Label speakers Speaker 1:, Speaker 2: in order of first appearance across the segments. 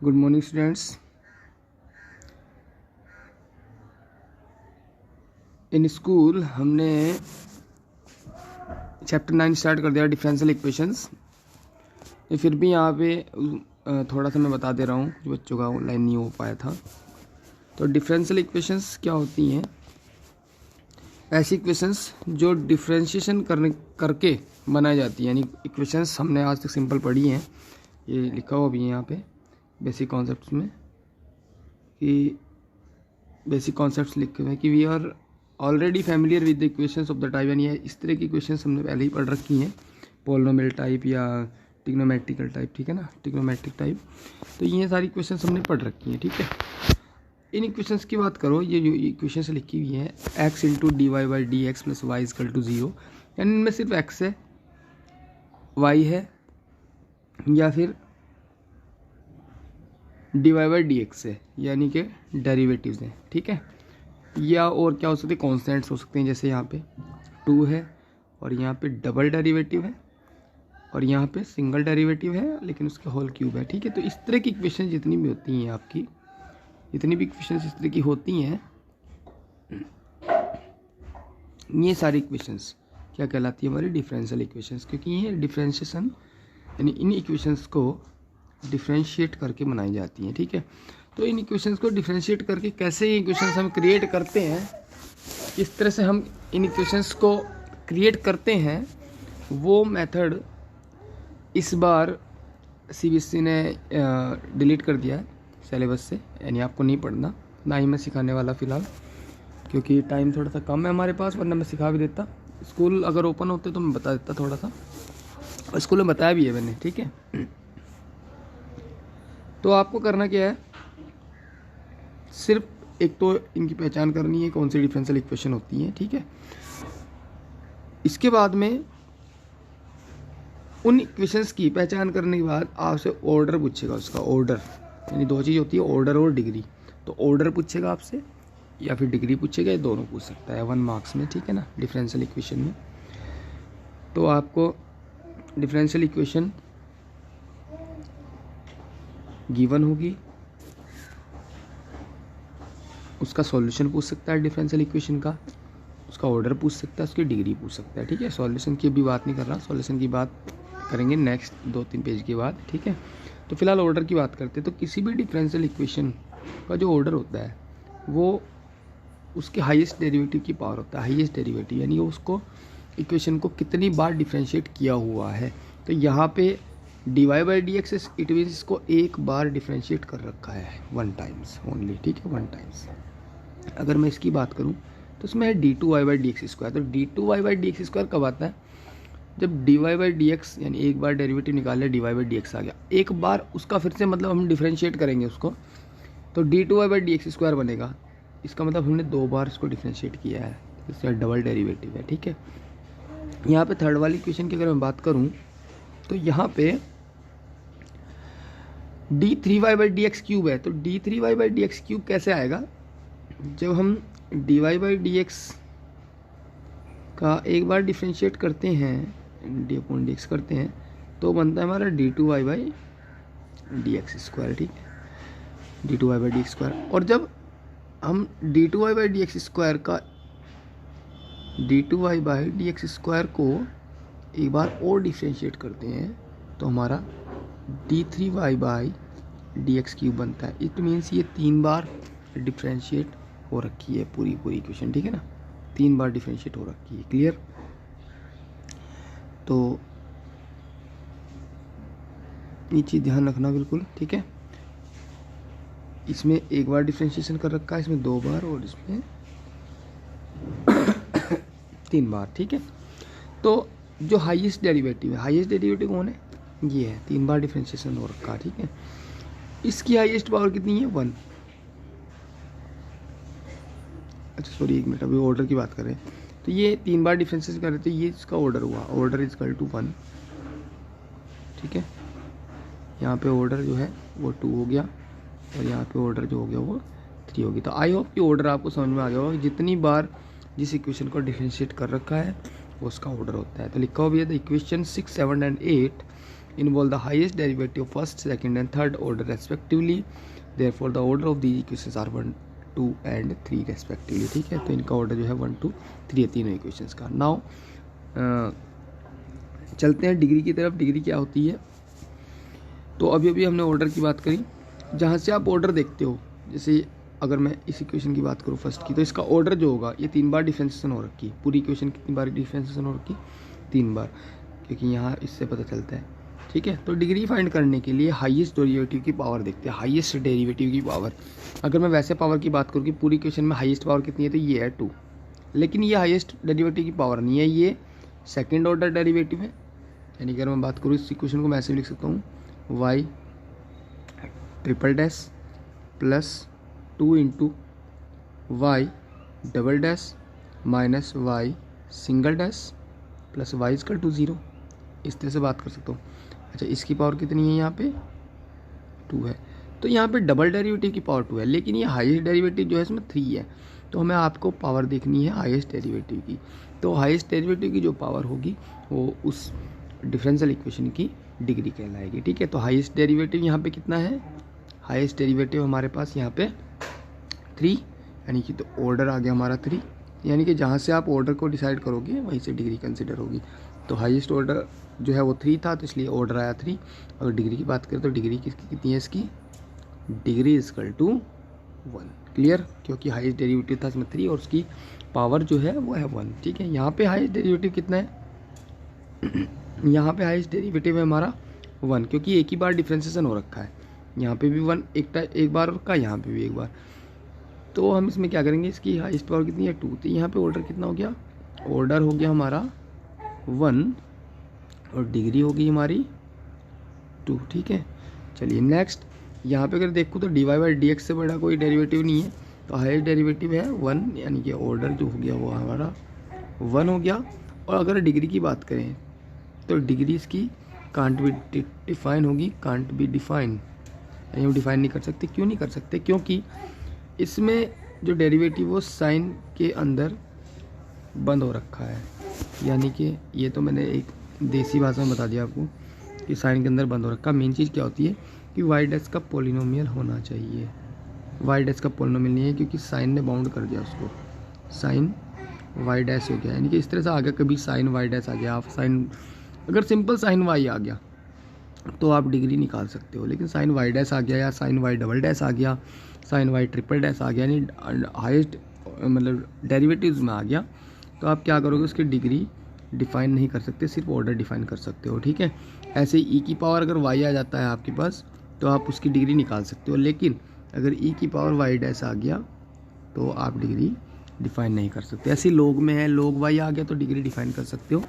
Speaker 1: Good morning students. In school हमने chapter 9 start कर दिया, डिफरेंशियल इक्वेशंस। फिर भी यहाँ पे थोड़ा सा मैं बता दे रहा हूँ, जो बच्चों का ऑनलाइन नहीं हो पाया था। तो डिफरेंशियल इक्वेशंस क्या होती हैं? ऐसी इक्वेशंस जो डिफरेंशिएशन करके बनाई जाती हैं। यानी इक्वेशंस हमने आज तक सिंपल पढ़ी हैं, ये लिखा हुआ भी है यहाँ पे बेसिक कॉन्सेप्ट्स में, कि बेसिक कॉन्सेप्ट्स लिखे हुए हैं कि we are already familiar with the equations of the type. यानी इस तरह की इक्वेशंस हमने पहले ही पढ़ रखी हैं, पोलिनोमियल टाइप या ट्रिग्नोमेट्रिकल टाइप, ठीक है ना, ट्रिग्नोमेट्रिक टाइप। तो ये सारी इक्वेशंस हमने पढ़ रखी हैं, ठीक है। इन इक्वेशंस की बात करो, ये जो इक्वेशंस लिखी हुई हैं, x into d Y by D x plus y equal to 0, यानी इनमें सिर्फ x है, y है, या फिर d Y by D x है, यानी कि डेरिवेटिव्स हैं, ठीक है। या और क्या हो सकते हैं, कॉन्स्टेंट्स हो सकते हैं, जैसे यहाँ पे 2 है और यहाँ पे डबल डेरिवेटिव है और यहाँ पे सिंगल डेरिवेटिव है लेकिन उसका होल क्यूब है, ठीक है। तो इस तरह की इक्वेशन जितनी भी होती हैं आपकी, जितनी भी इक्वेशन इस तरह की होती हैं, ये सारी इक्वेशंस क्या कहलाती है? हमारी डिफरेंशियल इक्वेशंस। क्योंकि ये डिफरेंशिएशन यानी इन इक्वेशंस को डिफरेंशिएट करके बनाई जाती हैं, ठीक है। तो इन इक्वेशंस को डिफरेंशिएट करके कैसे ये इक्वेशंस हम क्रिएट करते हैं, किस तरह से हम इन इक्वेशंस को क्रिएट करते हैं, वो मेथड इस बार सीबीएसई ने डिलीट कर दिया है सिलेबस से। यानी आपको नहीं पढ़ना, ना ही मैं सिखाने वाला फ़िलहाल, क्योंकि टाइम थोड़ा सा कम है हमारे पास, वरना मैं सिखा भी देता। स्कूल अगर ओपन होते तो मैं बता देता थोड़ा सा, और स्कूल में बताया भी है मैंने, ठीक है। तो आपको करना क्या है, सिर्फ एक तो इनकी पहचान करनी है, कौन सी डिफरेंशियल इक्वेशन होती है, ठीक है। इसके बाद में उन इक्वेशंस की पहचान करने के बाद आपसे ऑर्डर पूछेगा, उसका ऑर्डर, यानी दो चीज़ होती है, ऑर्डर और डिग्री। तो ऑर्डर पूछेगा आपसे या फिर डिग्री पूछेगा, ये दोनों पूछ सकता है 1 मार्क्स में, ठीक है ना, डिफरेंशियल इक्वेशन में। तो आपको डिफरेंशियल इक्वेशन गिवन होगी, उसका सॉल्यूशन पूछ सकता है डिफरेंशियल इक्वेशन का, उसका ऑर्डर पूछ सकता है, उसकी डिग्री पूछ सकता है, ठीक है। सॉल्यूशन की भी बात नहीं कर रहा, सॉल्यूशन की बात करेंगे नेक्स्ट 2-3 पेज के बाद, ठीक है। तो फिलहाल ऑर्डर की बात करते हैं। तो किसी भी डिफरेंशियल इक्वेशन का जो ऑर्डर होता है वो उसके हाईएस्ट डेरिवेटिव की पावर होता है। हाईएस्ट डेरिवेटिव यानी उसको इक्वेशन को कितनी बार डिफरेंशिएट किया हुआ है। तो यहाँ पे d Y by D x, it means इसको एक बार डिफरेंशिएट कर रखा है, 1 टाइम्स ओनली, ठीक है, 1 टाइम्स। अगर मैं इसकी बात करूँ तो इसमें है D two Y by D x square. तो D two Y by D x square कब आता है? जब D Y by D X, यानी एक बार डेरिवेटिव निकाल लिया, D Y by D X आ गया, एक बार उसका फिर से मतलब हम डिफरेंशिएट करेंगे उसको, तो D two Y by D x square बनेगा। इसका मतलब हमने 2 बार इसको डिफरेंशिएट किया है, इसका डबल डेरिवेटिव है, ठीक है। यहाँ पे थर्ड वाली इक्वेशन की अगर मैं बात करूँ तो यहाँ पे d three Y by D x cube है। तो d three Y by D x cube कैसे आएगा? जब हम d Y by D x का एक बार डिफरेंशिएट करते हैं, डी अपॉन डी एक्स करते हैं, तो बनता है हमारा D two Y by D x square, ठीक है, D two Y by D x square. और जब हम D two Y by D x square का D two Y by D x square को एक बार और डिफरेंशिएट करते हैं तो हमारा D three Y by D x cube बनता है। इट मीन्स ये 3 बार डिफरेंशिएट हो रखी है पूरी इक्वेशन, ठीक है ना, 3 बार डिफरेंशिएट हो रखी है, क्लियर। तो ये चीज़ ध्यान रखना बिल्कुल, ठीक है। इसमें एक बार डिफरेंशिएशन कर रखा है, इसमें 2 बार और इसमें 3 बार, ठीक है। तो जो हाईएस्ट डेरिवेटिव है, हाईएस्ट डेरिवेटिव कौन है? ये है, 3 बार डिफरेंशिएशन हो रखा है, ठीक है। इसकी हाईएस्ट पावर कितनी है? 1। अच्छा सॉरी, 1 मिनट, अभी ऑर्डर की बात करें तो ये 3 बार डिफरेंशिएशन कर रहे थे, ये इसका ऑर्डर हुआ, ऑर्डर इज इक्वल टू 1, ठीक है। यहाँ पे ऑर्डर जो है वो 2 हो गया और यहाँ पे ऑर्डर जो हो गया वो 3 हो गया। तो आई होप कि ऑर्डर आपको समझ में आ गया होगा, जितनी बार जिस इक्वेशन को डिफरेंशिएट कर रखा है वो उसका ऑर्डर होता है। तो लिखा हुआ भी है, the equation 6, 7 and 8 involve the highest derivative first, second and third order respectively, therefore the order of these equations are 1, 2 and 3 respectively. ठीक है, तो इनका ऑर्डर जो है 1, 2, 3 है तीनों इक्वेशंस का। नाउ चलते हैं डिग्री की तरफ। डिग्री क्या होती है? तो अभी अभी हमने ऑर्डर की बात करी, जहाँ से आप ऑर्डर देखते हो, जैसे अगर मैं इस इक्वेशन की बात करूँ फर्स्ट की, तो इसका ऑर्डर जो होगा ये 3 बार डिफरेंशिएशन हो रखी है। पूरी इक्वेशन कितनी बार डिफरेंशिएशन हो रखी? 3 बार, क्योंकि यहाँ इससे पता चलता है। ठीक है, तो डिग्री फाइंड करने के लिए हाईएस्ट डेरिवेटिव की पावर देखते हैं। हाईएस्ट डेरिवेटिव की पावर, अगर मैं वैसे पावर की बात करूँ कि पूरी इक्वेशन में हाईएस्ट पावर कितनी है, तो ये है 2, लेकिन ये हाईएस्ट डेरिवेटिव की पावर नहीं है, ये सेकेंड ऑर्डर डेरिवेटिव है। यानी अगर मैं बात करूँ इस इक्वेशन को मैं ऐसे लिख सकता हूँ, y triple dash plus 2 into y double dash minus y single dash plus y equal to 0। इस तरह से बात कर सकता हूँ। अच्छा, इसकी पावर कितनी है? यहाँ पे 2 है, तो यहाँ पे डबल डेरिवेटिव की पावर 2 है, लेकिन ये हाईएस्ट डेरिवेटिव जो है इसमें 3 है। तो हमें आपको पावर देखनी है हाईएस्ट डेरिवेटिव की। तो हाईएस्ट डेरिवेटिव की जो पावर होगी वो उस डिफरेंशियल इक्वेशन की डिग्री कहलाएगी। ठीक है, तो हाईएस्ट डेरिवेटिव यहाँ पे कितना है? हाईएस्ट डेरिवेटिव हमारे पास यहाँ पे 3, यानी कि तो ऑर्डर आ गया हमारा 3, यानी कि जहाँ से आप ऑर्डर को डिसाइड करोगे वहीं से डिग्री कंसिडर होगी। तो हाईएस्ट ऑर्डर जो है वो 3 था, तो इसलिए ऑर्डर आया 3। अगर डिग्री की बात करें तो डिग्री किसकी कितनी है? इसकी डिग्री इक्वल टू 1। क्लियर? क्योंकि हाईएस्ट डेरिवेटिव था इसमें 3 और उसकी पावर जो है वो है 1। ठीक है, यहाँ पे हाईएस्ट डेरिवेटिव कितना है? यहाँ पे हाईएस्ट डेरिवेटिव है हमारा 1, क्योंकि एक ही बार डिफरेंशिएशन हो रखा है। यहाँ पे भी 1 एक बार का, यहाँ पे भी एक बार। तो हम इसमें क्या करेंगे, इसकी हाईएस्ट पावर कितनी है? 2। तो यहाँ पे ऑर्डर कितना हो गया? ऑर्डर हो गया हमारा 1 और डिग्री होगी हमारी 2। ठीक है, चलिए नेक्स्ट। यहाँ पे अगर देखूँ तो dy/dx से बड़ा कोई डेरिवेटिव नहीं है, तो हाईएस्ट डेरिवेटिव है 1, यानी कि ऑर्डर जो हो गया वो हमारा 1 हो गया। और अगर डिग्री की बात करें तो डिग्री इसकी कांट बी डिफाइन होगी, कांट बी डिफाइन, यानी हम डिफाइन नहीं कर सकते। क्यों नहीं कर सकते? क्योंकि इसमें जो डेरिवेटिव वो साइन के अंदर बंद हो रखा है, यानी कि ये तो मैंने एक देसी भाषा में बता दिया आपको कि साइन के अंदर बंद हो रखा। मेन चीज़ क्या होती है कि वाई डैश का पोलिनोमियल होना चाहिए। वाई डैश का पोलिनोमियल नहीं है, क्योंकि साइन ने बाउंड कर दिया उसको, साइन वाई डैश हो गया, यानी कि इस तरह से आ गया। कभी साइन वाई डैश आ गया, आप साइन, अगर सिंपल साइन वाई आ गया तो आप डिग्री निकाल सकते हो, लेकिन साइन वाई डैश आ गया या साइन वाई डबल डैश आ गया, साइन वाई ट्रिपल डैश आ गया, यानी हाईएस्ट मतलब डेरिवेटिव्स में आ गया, तो आप क्या करोगे, उसकी डिग्री डिफाइन नहीं कर सकते, सिर्फ ऑर्डर डिफाइन कर सकते हो। ठीक है, ऐसे ई की पावर अगर वाई आ जाता है आपके पास तो आप उसकी डिग्री निकाल सकते हो, लेकिन अगर ई की पावर वाई डैश आ गया तो आप डिग्री डिफाइन नहीं कर सकते। ऐसे लॉग में है, लॉग वाई आ गया तो डिग्री डिफाइन कर सकते हो,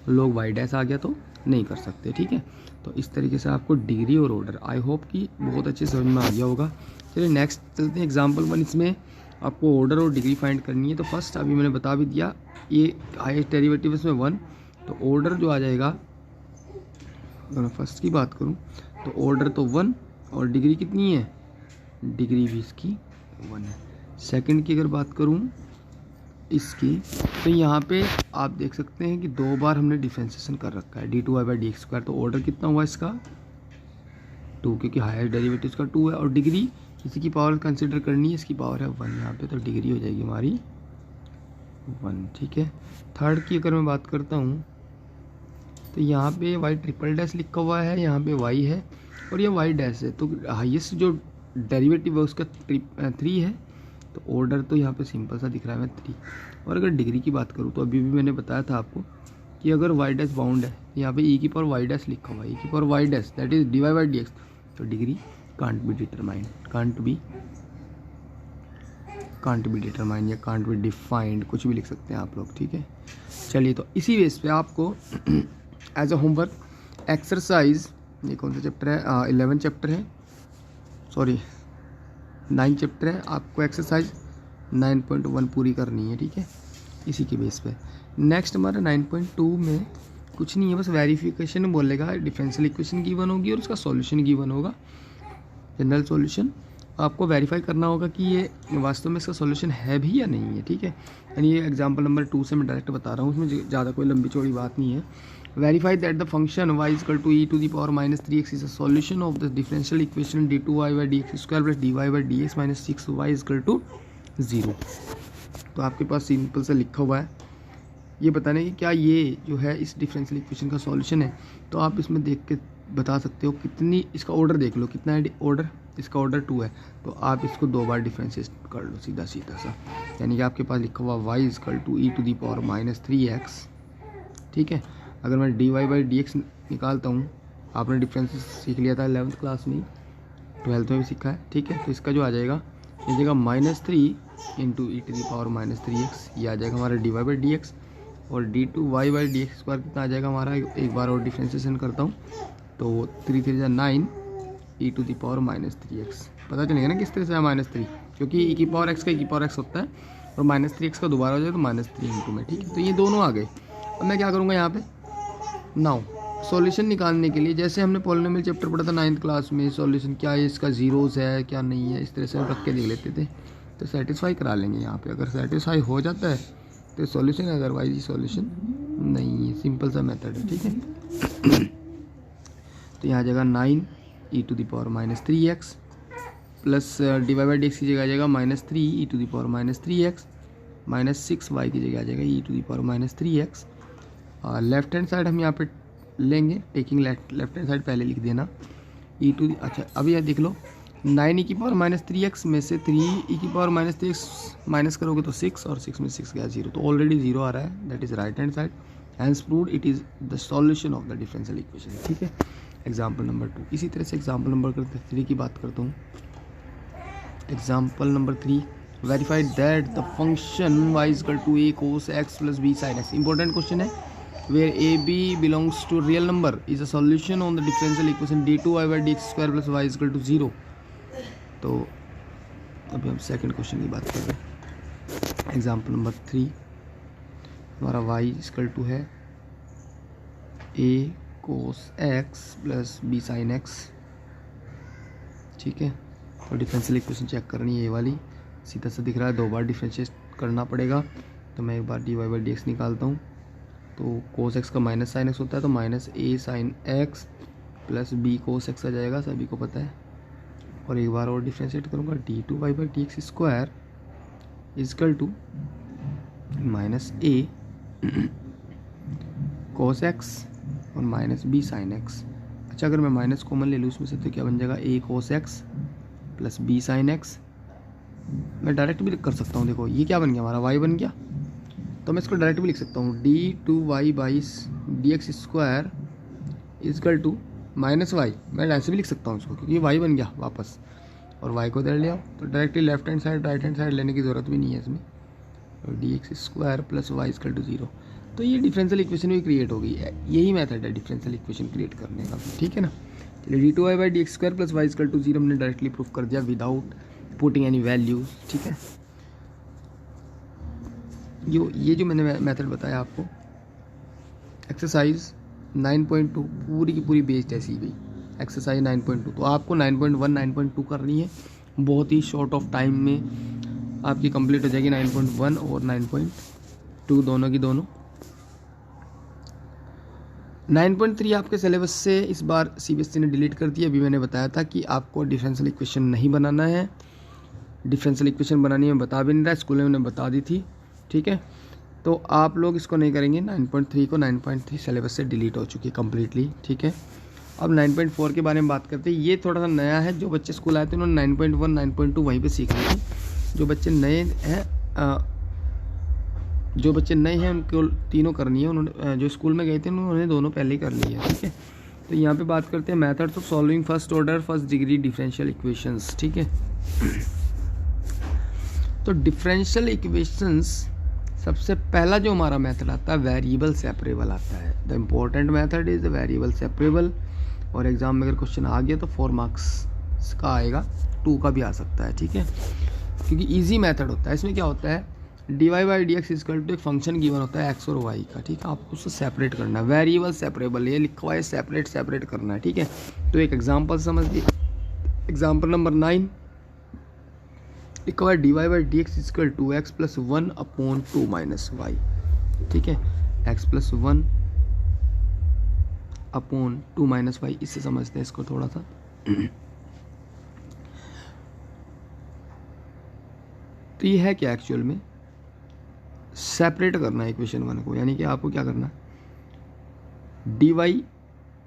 Speaker 1: लॉग वाई डैश आ गया तो नहीं कर सकते। ठीक है, तो इस तरीके से आपको डिग्री और ऑर्डर, आई होप कि बहुत अच्छे समझ में आ गया होगा। चलिए नेक्स्ट चलते हैं एग्जाम्पल 1। इसमें आपको ऑर्डर और डिग्री फाइंड करनी है। तो फर्स्ट अभी मैंने बता भी दिया, ये हाईएस्ट डेरिवेटिव इसमें 1, तो ऑर्डर जो आ जाएगा, अगर मैं फर्स्ट की बात करूँ तो ऑर्डर तो 1 और डिग्री कितनी है? डिग्री भी इसकी 1 है। सेकंड की अगर बात करूँ इसकी, तो यहाँ पे आप देख सकते हैं कि 2 बार हमने डिफरेंशिएशन कर रखा है d2y/dx², तो ऑर्डर कितना हुआ इसका? 2, क्योंकि हायर डेरिवेटिव का 2 है। और डिग्री इसी की पावर कंसिडर करनी है, इसकी पावर है 1 यहाँ पे, तो डिग्री हो जाएगी हमारी 1। ठीक है, थर्ड की अगर मैं बात करता हूँ तो यहाँ पे वाई ट्रिपल डैश लिखा हुआ है, यहाँ पे वाई है और ये वाई डैश है, तो हाईएस्ट जो डेरिवेटिव है उसका 3 है, तो ऑर्डर तो यहाँ पे सिंपल सा दिख रहा है मैं 3। और अगर डिग्री की बात करूँ तो अभी भी मैंने बताया था आपको कि अगर वाई डैश बाउंड है, यहाँ पे ई की पावर वाई डैश लिखा हुआ है, ई की power y dash that is dy/dx, तो degree can't be determined, can't be determined या कांट बी डिफाइंड, कुछ भी लिख सकते हैं आप लोग। ठीक है, चलिए तो इसी बेस पे आपको एज अ होमवर्क एक्सरसाइज, ये कौन सा चैप्टर है? 11 चैप्टर है, सॉरी 9 चैप्टर है, आपको एक्सरसाइज 9.1 पूरी करनी है। ठीक है, इसी के बेस पे नेक्स्ट हमारा 9.2 में कुछ नहीं है, बस वेरिफिकेशन बोलेगा, डिफरेंशियल इक्वेशन गिवन होगी और उसका सॉल्यूशन गिवन होगा, जनरल सॉल्यूशन। आपको वेरीफाई करना होगा कि ये वास्तव में इसका सॉल्यूशन है भी या नहीं है। ठीक है, यानी ये एग्जांपल नंबर 2 से मैं डायरेक्ट बता रहा हूँ, उसमें ज़्यादा कोई लंबी चौड़ी बात नहीं है, Verify that the function y is equal to e to the power minus 3x is a solution of the differential equation d2y by dx square plus dy by dx minus 6y is equal to 0। तो आपके पास simple सा लिखा हुआ है, ये बताने कि क्या ये जो है इस डिफरेंशियल इक्वेशन का सॉल्यूशन है। तो आप इसमें देख के बता सकते हो कितनी, इसका ऑर्डर देख लो कितना है ऑर्डर, इसका ऑर्डर 2 है, तो आप इसको 2 बार डिफरेंशिएट कर लो सीधा सीधा सा। यानी कि आपके पास लिखा हुआ y is equal to e to the power minus 3x, ठीक है। अगर मैं dy बाई dx निकालता हूँ, आपने डिफरेंस सीख लिया था 11th क्लास में, 12th में भी सीखा है, ठीक है। तो इसका जो आ जाएगा ये जगह -3 into e to the power minus 3x, ये आ जाएगा हमारा dy बाई dx, और d2y बाई dx स्क्वायर कितना आ जाएगा हमारा, एक बार और डिफरेंशिएशन करता हूँ तो 3 3 9 E to the power minus 3x। पता चलेगा ना किस तरह से है -3, क्योंकि ई की पावर x का ई की पावर x होता है, और -3x का दोबारा हो जाए तो -3 इंटू में, ठीक है। तो ये दोनों आ गए। अब मैं क्या करूँगा यहाँ पे, नाउ सॉल्यूशन निकालने के लिए जैसे हमने पॉलिनोमियल चैप्टर पढ़ा था 9th क्लास में, सॉल्यूशन क्या है, इसका जीरोस है क्या नहीं है, इस तरह से रख के देख लेते थे। तो सेटिस्फाई करा लेंगे यहाँ पे, अगर सेटिस्फाई हो जाता है तो सॉल्यूशन है, अदरवाइज ये सॉल्यूशन नहीं है। सिंपल सा मेथड है, ठीक है। तो यहाँ जगह 9 E to the power minus 3x plus divide by D की जगह आ जाएगा -3 E to the power minus 3x minus 6y की जगह आ जाएगा E to the power minus 3x। और लेफ्ट हैंड साइड हम यहाँ पे लेंगे, टेकिंग लेफ्ट हैंड साइड पहले लिख देना ई टू, अच्छा अभी यह देख लो 9 ई की पावर माइनस 3x में से 3 ई की पावर माइनस 3x माइनस करोगे तो 6, और 6 में 6 गया 0, तो ऑलरेडी 0 आ रहा है, that is right hand side, hence proved it is the solution of the differential equation, ठीक है। एग्जाम्पल नंबर 2, इसी तरह से एग्जाम्पल नंबर 3 की बात करता हूँ। Example number 3, verify that the function y is equal to a cos x plus b sin x। Important question है, where AB belongs to real number is a solution on the differential equation d2y by dx square plus y is equal to 0। तो अभी हम second question की बात कर रहे हैं। Example number 3, हमारा y इज इक्वल टू है a cos x plus b sin x, ठीक है। तो डिफरेंशियल इक्वेशन चेक करनी है, ये वाली सीधा सा दिख रहा है, 2 बार डिफरेंशिएट करना पड़ेगा। तो मैं एक बार dy बाई dx निकालता हूँ, तो cos x का माइनस साइन x होता है, तो minus a sine x plus b cos x आ जाएगा, सभी को पता है। और एक बार और डिफ्रेंशिएट करूँगा, d2y by dx square equal to minus a cos x और माइनस b साइन x। अच्छा अगर मैं माइनस कॉमन ले लूँ उसमें से तो क्या बन जाएगा, a cos x plus b sine x। मैं डायरेक्ट भी कर सकता हूँ, देखो ये क्या बन गया हमारा, y बन गया, तो मैं इसको डायरेक्ट भी लिख सकता हूँ d2y by dx square equal to minus y. मैं ऐसे भी लिख सकता हूँ इसको, क्योंकि y बन गया वापस, और y को इधर ले आओ, तो directly left hand side right hand side लेने की ज़रूरत भी नहीं है इसमें, और dx square plus y equal to 0। तो ये डिफरेंशियल इक्वेशन भी क्रिएट होगी, यही मेथड है डिफरेंशियल इक्वेशन क्रिएट करने का, ठीक है ना। चलिए d2y by dx square plus y equal to 0 हमने डायरेक्टली प्रूफ कर दिया विदाउट पुटिंग एनी वैल्यूज, ठीक है। ये जो मैंने मेथड बताया आपको, एक्सरसाइज 9.2 पूरी की पूरी बेस्ड है सी एक्सरसाइज 9.2। तो आपको 9.1 9.2 करनी है, बहुत ही शॉर्ट ऑफ टाइम में आपकी कंप्लीट हो जाएगी 9.1 और 9.2 दोनों की दोनों। 9.3 आपके सिलेबस से इस बार CBSE ने डिलीट कर दिया। अभी मैंने बताया था कि आपको डिफरेंशियल इक्वेशन नहीं बनाना है, डिफरेंशियल इक्वेशन बनानी है बता भी नहीं रहा, स्कूल में उन्होंने बता दी थी, ठीक है। तो आप लोग इसको नहीं करेंगे, 9.3 को 9.3 सिलेबस से डिलीट हो चुकी है कम्प्लीटली, ठीक है। अब 9.4 के बारे में बात करते हैं। ये थोड़ा सा नया है, जो बच्चे स्कूल आए थे उन्होंने 9.1 9.2 वहीं पे सीख ली थी। जो बच्चे नए हैं उनको तीनों करनी है, उन्होंने जो स्कूल में गए थे उन्होंने दोनों पहले ही कर ली है, ठीक है। तो यहाँ पे बात करते हैं methods of solving first order first degree differential equations, ठीक है। तो डिफरेंशियल इक्वेशंस सबसे पहला जो हमारा मेथड आता है वेरिएबल सेपरेबल आता है। The important method is the variable separable, और एग्जाम में अगर क्वेश्चन आ गया तो 4 मार्क्स का आएगा, 2 का भी आ सकता है, ठीक है, क्योंकि इजी मेथड होता है। इसमें क्या होता है, dy by dx equal to एक फंक्शन गिवन होता है x और y का, ठीक है। आपको उससे सेपरेट करना है, वेरिएबल सेपरेबल, ये लिखा हुआ है सेपरेट करना है, ठीक है। तो एक एग्जाम्पल समझिए, एग्जाम्पल नंबर 9 लिखा हुआ है dy by dx equal to x plus 1 upon 2 minus y, ठीक है। x प्लस 1 अपॉन 2 - y, इससे समझते हैं इसको थोड़ा सा। तो ये है क्या एक्चुअल में, सेपरेट करना है इक्वेशन 1 को, यानी कि आपको क्या करना है, डी वाई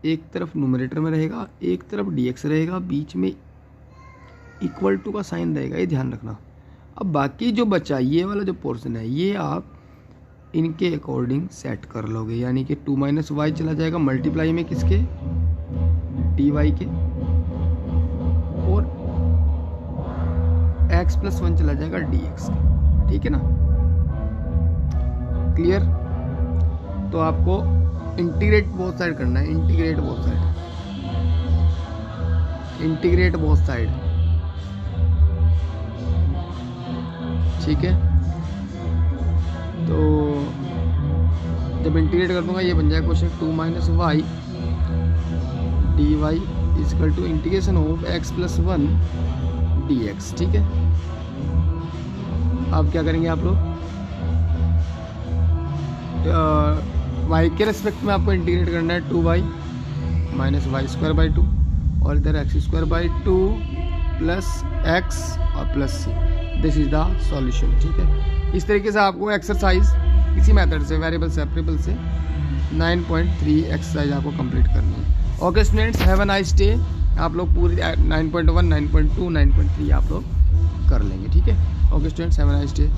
Speaker 1: एक तरफ न्यूमरेटर में रहेगा, एक तरफ डी एक्स रहेगा, बीच में इक्वल टू का साइन रहेगा, ये ध्यान रखना। अब बाकी जो बचा ये वाला जो पोर्शन है ये आप इनके अकॉर्डिंग सेट कर लोगे, यानी कि 2 - y चला जाएगा मल्टीप्लाई में किसके, डी वाई के, और x + 1 चला जाएगा डी एक्स के, ठीक है ना, क्लियर। तो आपको इंटीग्रेट बोथ साइड करना है, integrate both side, integrate both side, ठीक है। तो जब इंटीग्रेट कर दूंगा ये बन जाएगा question 2 - y dy equal to integration of x + 1 dx, ठीक है। अब क्या करेंगे आप लोग, y के रेस्पेक्ट में आपको इंटीग्रेट करना है 2y - y²/2 और इधर x²/2 प्लस x और plus c, this is the solution, ठीक है। इस तरीके से आपको एक्सरसाइज इसी मेथड से वेरिएबल सेपरेबल से 9.3 एक्सरसाइज आपको कंप्लीट करनी है। Okay students, have a nice day. आप लोग पूरी 9.1, 9.2, 9.3 आप लोग कर लेंगे, ठीक है। Okay students, have a nice day.